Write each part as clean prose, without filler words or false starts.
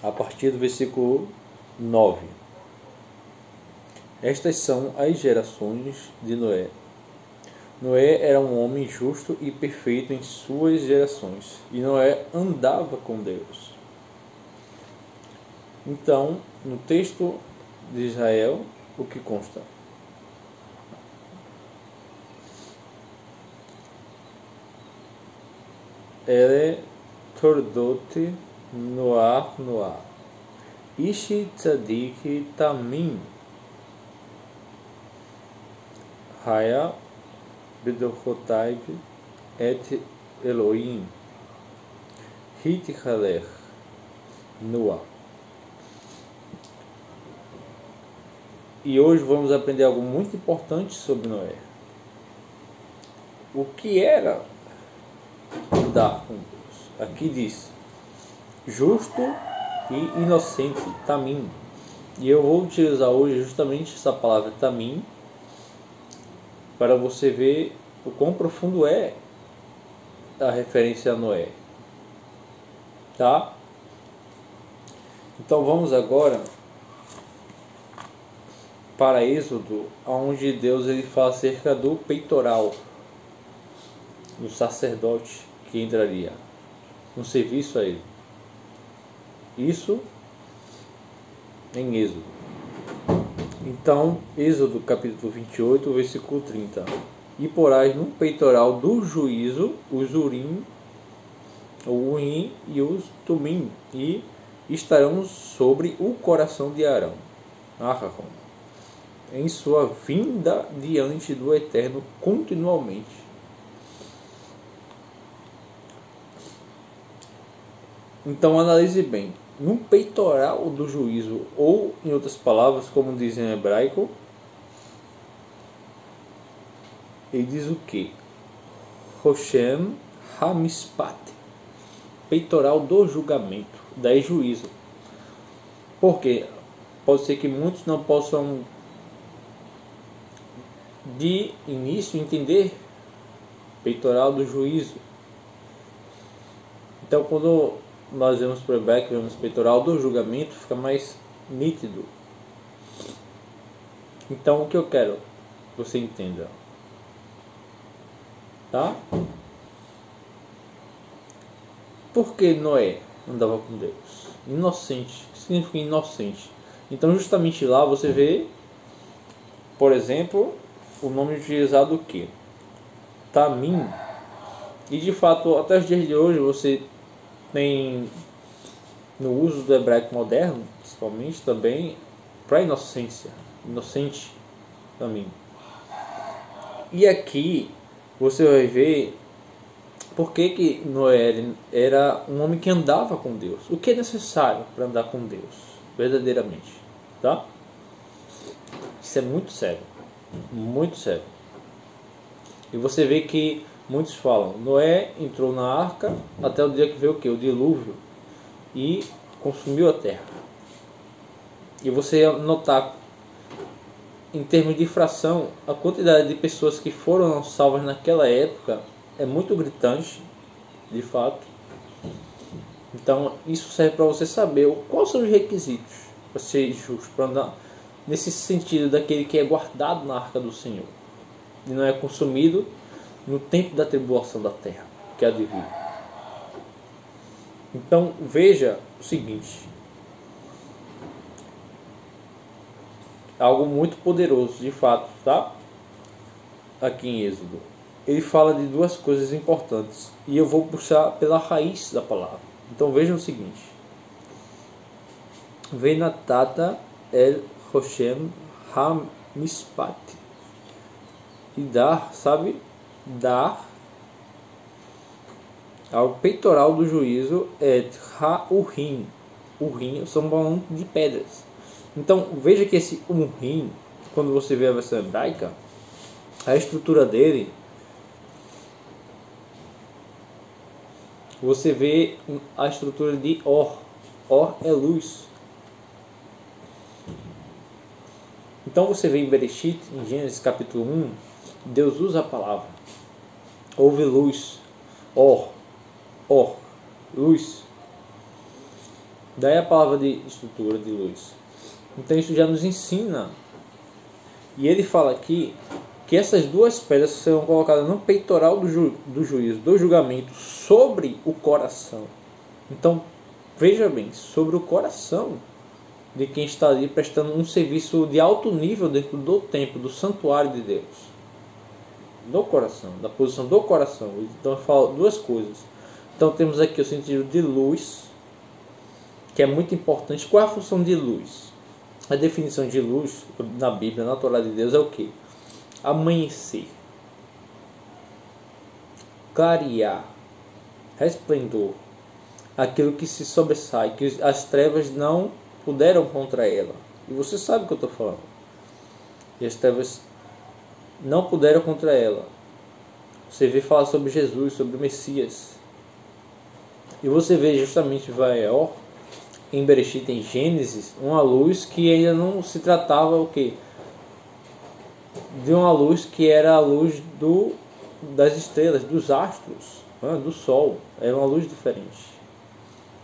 a partir do versículo 9. Estas são as gerações de Noé. Noé era um homem justo e perfeito em suas gerações, e Noé andava com Deus. Então, no texto de Israel, o que consta? Ele tordot Noah, Ishi tzadik tamim, Haya Bedochotai et Elohim, Hitchalech Noah. E hoje vamos aprender algo muito importante sobre Noé. O que era andar com Deus? Aqui diz justo e inocente, tamim. E eu vou utilizar hoje justamente essa palavra tamim para você ver o quão profundo é a referência a Noé. Tá? Então vamos agora para Êxodo, onde Deus ele fala acerca do peitoral do sacerdote que entraria no serviço a ele. Isso em Êxodo. Então, Êxodo capítulo 28, versículo 30. E porás no peitoral do juízo os urim, o urim e os tumim, e estarão sobre o coração de Arão, em sua vinda diante do Eterno continuamente. Então analise bem. No peitoral do juízo, ou em outras palavras, como diz em hebraico, ele diz o que? Roshem Hamispat, peitoral do julgamento, daí juízo. Porque pode ser que muitos não possam de início entender peitoral do juízo. Então quando nós vemos para o hebraico, vemos peitoral do julgamento, fica mais nítido. Então o que eu quero que você entenda, tá? Por que Noé andava com Deus? Inocente. O que significa inocente? Então justamente lá você vê, por exemplo, o nome utilizado o que? Tamim. E de fato, até os dias de hoje você tem no uso do hebraico moderno, principalmente também para inocência, inocente também. E aqui você vai ver por que Noé era um homem que andava com Deus. O que é necessário para andar com Deus verdadeiramente, tá? Isso é muito sério, muito sério. E você vê que muitos falam, Noé entrou na arca até o dia que veio o que? O dilúvio, e consumiu a terra. E você ia notar, em termos de fração, a quantidade de pessoas que foram salvas naquela época é muito gritante, de fato. Então isso serve para você saber quais são os requisitos para ser justo, para andar nesse sentido daquele que é guardado na arca do Senhor e não é consumido no tempo da tribulação da terra, que há de vir. Então veja o seguinte, algo muito poderoso de fato, tá? Aqui em Êxodo ele fala de duas coisas importantes e eu vou puxar pela raiz da palavra. Então veja o seguinte: Venatata el Roshem Hamispat, e dar, sabe? Dar ao peitoral do juízo et ha-urim. Urim são um de pedras. Então veja que esse urim, quando você vê a versão hebraica, a estrutura dele, você vê a estrutura de Or. Or é luz. Então você vê em Bereshit, em Gênesis capítulo 1, Deus usa a palavra. Houve luz. Or, luz. Daí a palavra de estrutura, de luz. Então isso já nos ensina. E ele fala aqui que essas duas pedras serão colocadas no peitoral do juízo, do julgamento, sobre o coração. Então, veja bem, sobre o coração de quem está ali prestando um serviço de alto nível dentro do templo, do santuário de Deus. Do coração, da posição do coração. Então, eu falo duas coisas. Então, temos aqui o sentido de luz, que é muito importante. Qual é a função de luz? A definição de luz na Bíblia, na Torá de Deus, é o que? Amanhecer, clarear, resplendor, aquilo que se sobressai, que as trevas não puderam contra ela. E você sabe o que eu estou falando. E as trevas não puderam contra ela. Você vê falar sobre Jesus, sobre o Messias. E você vê justamente Vael, em Bereshit, em Gênesis, uma luz que ainda não se tratava o quê? De uma luz que era a luz das estrelas, dos astros, do sol. Era uma luz diferente.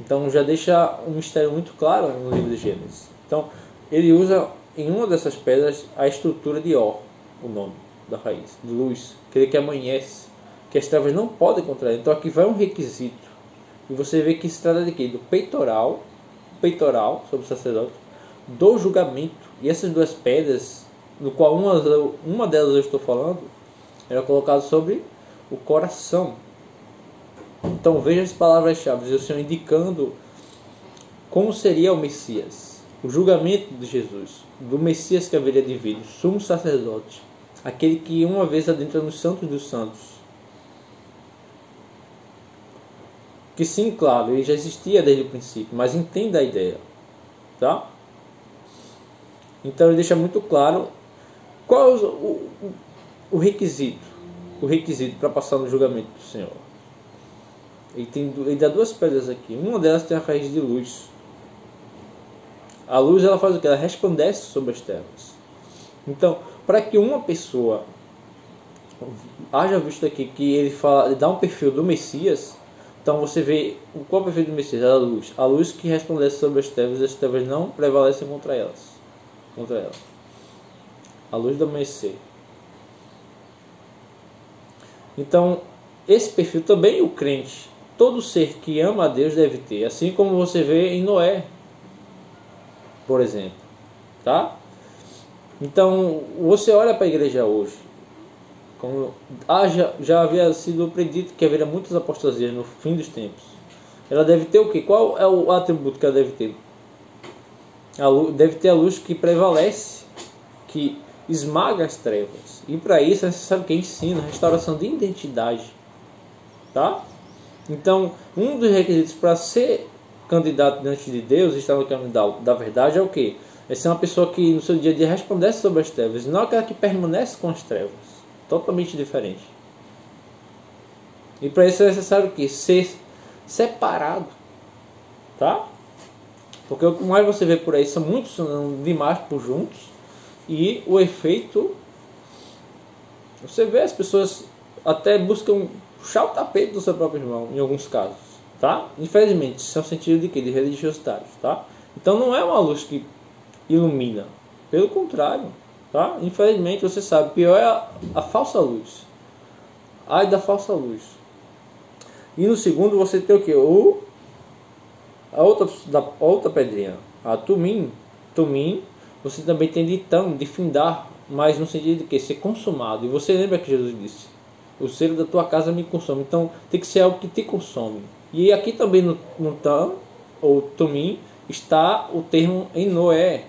Então já deixa um mistério muito claro no livro de Gênesis. Então ele usa em uma dessas pedras a estrutura de Or, o nome da raiz, de luz, aquele que amanhece, que as trevas não podem contrair. Então aqui vai um requisito. E você vê que se trata de quê? Do peitoral sobre o sacerdote, do julgamento. E essas duas pedras, no qual uma delas eu estou falando, era colocada sobre o coração. Então veja as palavras-chave, o Senhor indicando como seria o Messias, o julgamento de Jesus, do Messias que haveria de vir, o sumo sacerdote, aquele que uma vez adentra nos santos dos santos. Que sim, claro, ele já existia desde o princípio, mas entenda a ideia, tá? Então ele deixa muito claro qual é o requisito para passar no julgamento do Senhor. Ele dá duas pedras aqui. Uma delas tem a raiz de luz. A luz, ela faz o que? Ela resplandece sobre as trevas. Então, para que uma pessoa haja visto aqui que ele dá um perfil do Messias. Então você vê qual é o perfil do Messias? É a luz. A luz que resplandece sobre as trevas, e as trevas não prevalecem contra ela. A luz do amanhecer. Então, esse perfil também o crente, todo ser que ama a Deus deve ter. Assim como você vê em Noé, por exemplo. Tá? Então, você olha para a igreja hoje. Como já havia sido predito que haveria muitas apostasias no fim dos tempos. Ela deve ter o quê? Qual é o atributo que ela deve ter? Deve ter a luz que prevalece, que esmaga as trevas. E para isso é necessário que ensina, restauração de identidade. Tá? Então, um dos requisitos para ser candidato diante de Deus, estar no caminho da verdade, é o quê? É ser uma pessoa que no seu dia a dia resplandece sobre as trevas, não aquela que permanece com as trevas. Totalmente diferente. E para isso é necessário que ser separado, tá? Porque o que mais você vê por aí são muitos demais por juntos e o efeito, você vê as pessoas até buscam puxar o tapete do seu próprio irmão em alguns casos, tá? Infelizmente, isso é um sentido de quê? De religiosidade, tá? Então não é uma luz que ilumina, pelo contrário. Tá? Infelizmente, você sabe, pior é a falsa luz. Ai da falsa luz. E no segundo você tem o que? A outra pedrinha. A tumim. Tumim, você também tem de findar, mas no sentido de que? Ser consumado. E você lembra que Jesus disse: o selo da tua casa me consome. Então tem que ser algo que te consome. E aqui também no tam, ou tumim, está o termo em Noé,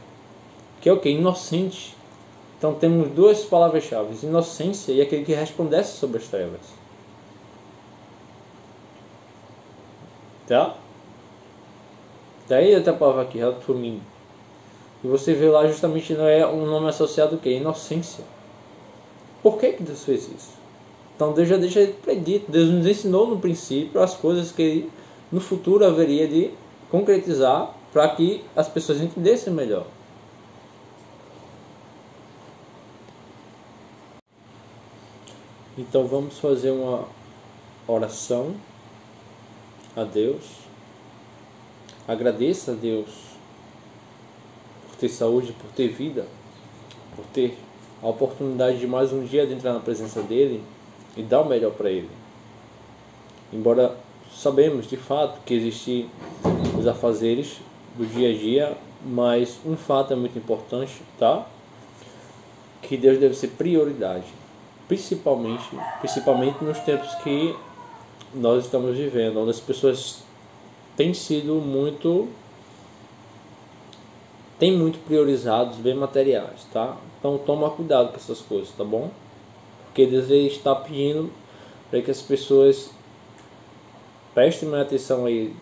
que é o que? Inocente. Então temos duas palavras-chave: inocência e aquele que resplandece sobre as trevas. Tá? Daí até a palavra aqui, Hatumim. E você vê lá justamente não é um nome associado ao que? Inocência. Por que Deus fez isso? Então Deus já deixa predito. Deus nos ensinou no princípio as coisas que ele, no futuro haveria de concretizar para que as pessoas entendessem melhor. Então vamos fazer uma oração a Deus, Agradeça a Deus por ter saúde, por ter vida, por ter a oportunidade de mais um dia de entrar na presença dele e dar o melhor para ele. Embora sabemos de fato que existem os afazeres do dia a dia, mas um fato é muito importante, tá? Que Deus deve ser prioridade, principalmente nos tempos que nós estamos vivendo, onde as pessoas têm muito priorizado os bens materiais, tá? Então toma cuidado com essas coisas, tá bom? Porque Deus está pedindo para que as pessoas prestem mais atenção aí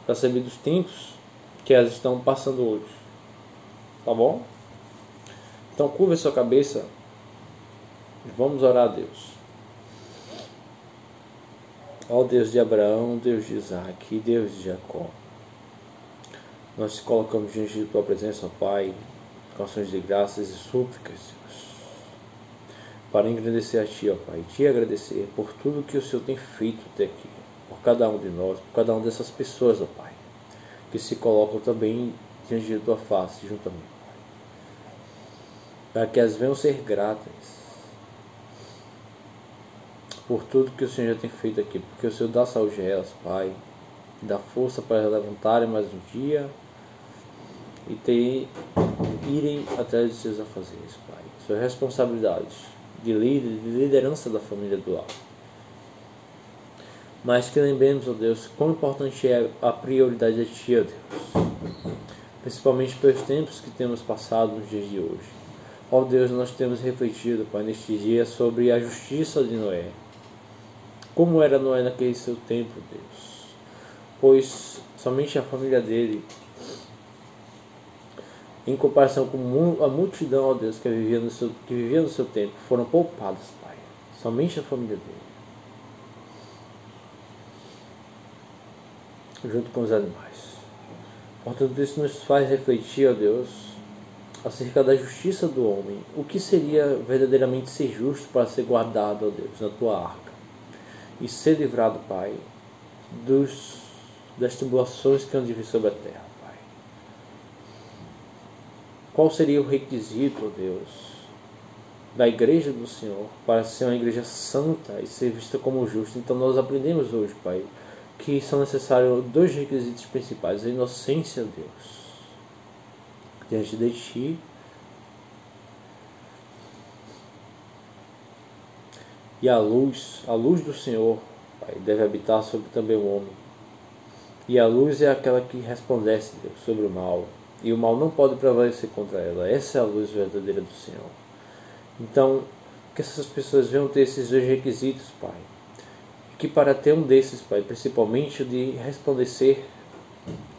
para saber dos tempos que elas estão passando hoje, tá bom? Então curva a sua cabeça e vamos orar a Deus. Ó Deus de Abraão, Deus de Isaac, Deus de Jacó, nós te colocamos diante de tua presença, ó Pai, com ações de graças e súplicas, Deus, para engrandecer a Ti, ó Pai, te agradecer por tudo que o Senhor tem feito até aqui, por cada um de nós, por cada uma dessas pessoas, ó Pai, que se colocam também diante de tua face, junto a mim, Pai, para que elas venham ser gratas por tudo que o Senhor já tem feito aqui, porque o Senhor dá saúde a elas, Pai, dá força para levantarem mais um dia e irem atrás de seus afazeres, Pai. Suas responsabilidades de líder, de liderança da família do lar. Mas que lembremos, ó Deus, quão importante é a prioridade de Ti, ó Deus, principalmente pelos tempos que temos passado nos dias de hoje. Ó Deus, nós temos refletido, Pai, neste dia sobre a justiça de Noé. Como era Noé naquele seu tempo, Deus? Pois somente a família dele, em comparação com a multidão, ó Deus, que vivia no seu tempo, foram poupadas, Pai. Somente a família dele, junto com os animais. Portanto, isso nos faz refletir, ó Deus, acerca da justiça do homem. O que seria verdadeiramente ser justo para ser guardado, ó Deus, na Tua arca e ser livrado, Pai, das tribulações que hão de vir sobre a terra, Pai. Qual seria o requisito, ó Deus, da igreja do Senhor para ser uma igreja santa e ser vista como justa? Então nós aprendemos hoje, Pai, que são necessários dois requisitos principais: a inocência, Deus, diante de Ti, e a luz do Senhor, Pai, deve habitar sobre também o homem. E a luz é aquela que resplandece, Deus, sobre o mal. E o mal não pode prevalecer contra ela. Essa é a luz verdadeira do Senhor. Então, que essas pessoas venham ter esses dois requisitos, Pai. Que para ter um desses, Pai, principalmente o de resplandecer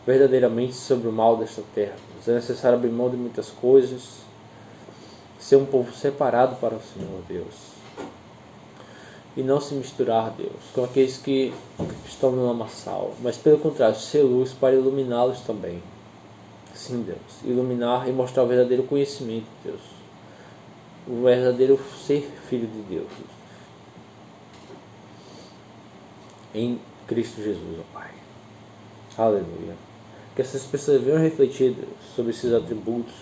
verdadeiramente sobre o mal desta terra, é necessário abrir mão de muitas coisas, ser um povo separado para o Senhor, Deus. E não se misturar, Deus, com aqueles que estão no lamaçal, mas pelo contrário, ser luz para iluminá-los também. Sim, Deus, iluminar e mostrar o verdadeiro conhecimento, Deus, o verdadeiro ser filho de Deus, em Cristo Jesus, ó Pai. Aleluia. Que essas pessoas venham refletir, Deus, sobre esses atributos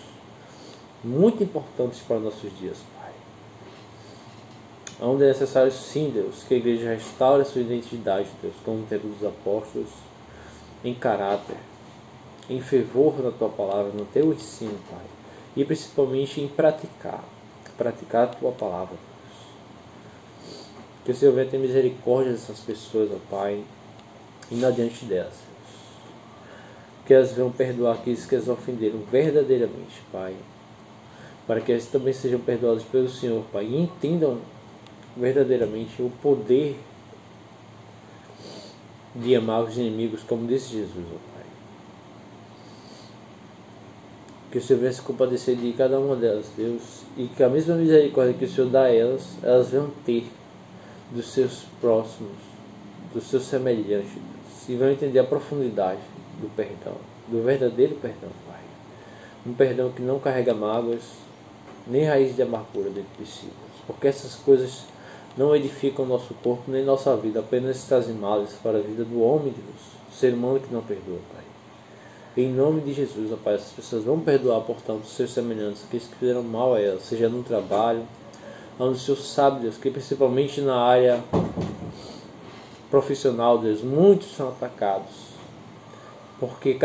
muito importantes para nossos dias, Pai. Onde é necessário, sim, Deus, que a igreja restaure a sua identidade, Deus, como no tempo dos apóstolos, em caráter, em fervor na Tua palavra, no Teu ensino, Pai, e principalmente em praticar a Tua palavra, Deus. Que o Senhor venha ter misericórdia dessas pessoas, ó Pai, indo adiante delas, Deus. Que elas venham perdoar aqueles que as ofenderam verdadeiramente, Pai, para que elas também sejam perdoadas pelo Senhor, Pai, e entendam verdadeiramente o poder de amar os inimigos, como disse Jesus, ó Pai. Que o Senhor venha se compadecer de cada uma delas, Deus, e que a mesma misericórdia que o Senhor dá a elas, elas venham ter dos seus próximos, dos seus semelhantes, Deus, e vão entender a profundidade do perdão, do verdadeiro perdão, Pai. Um perdão que não carrega mágoas, nem raiz de amargura dentro de si, Deus, porque essas coisas não edificam o nosso corpo nem nossa vida, apenas trazem males para a vida do homem, Deus, o ser humano que não perdoa, Pai. Em nome de Jesus, ó Pai, essas pessoas vão perdoar, portanto, os seus semelhantes, aqueles que fizeram mal a elas, seja no trabalho, onde o Senhor sabe, Deus, que principalmente na área profissional, Deus, muitos são atacados, porque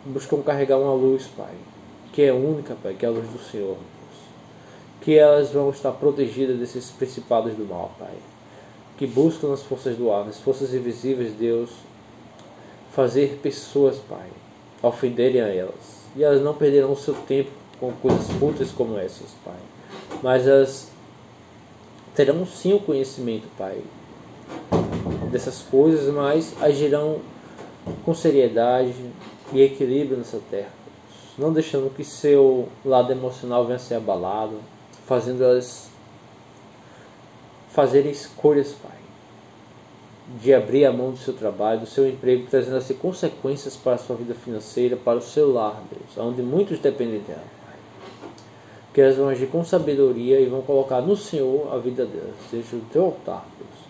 buscam carregar uma luz, Pai, que é única, Pai, que é a luz do Senhor, Deus. Que elas vão estar protegidas desses principados do mal, Pai, que buscam nas forças do ar, nas forças invisíveis, Deus, fazer pessoas, Pai, ofenderem a elas. E elas não perderão o seu tempo com coisas fúteis como essas, Pai. Mas elas terão sim o conhecimento, Pai, dessas coisas, mas agirão com seriedade e equilíbrio nessa terra, não deixando que seu lado emocional venha a ser abalado, fazendo elas fazerem escolhas, Pai, de abrir a mão do seu trabalho, do seu emprego, trazendo assim consequências para a sua vida financeira, para o seu lar, Deus, onde muitos dependem dela, Pai. Que elas vão agir com sabedoria e vão colocar no Senhor a vida delas, seja o teu altar, Deus.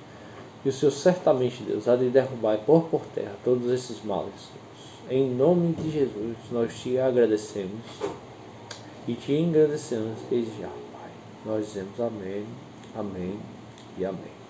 E o Senhor certamente, Deus, há de derrubar e pôr por terra todos esses males, Deus. Em nome de Jesus, nós te agradecemos e te engrandecemos desde já, Pai. Nós dizemos amém, amém e amém.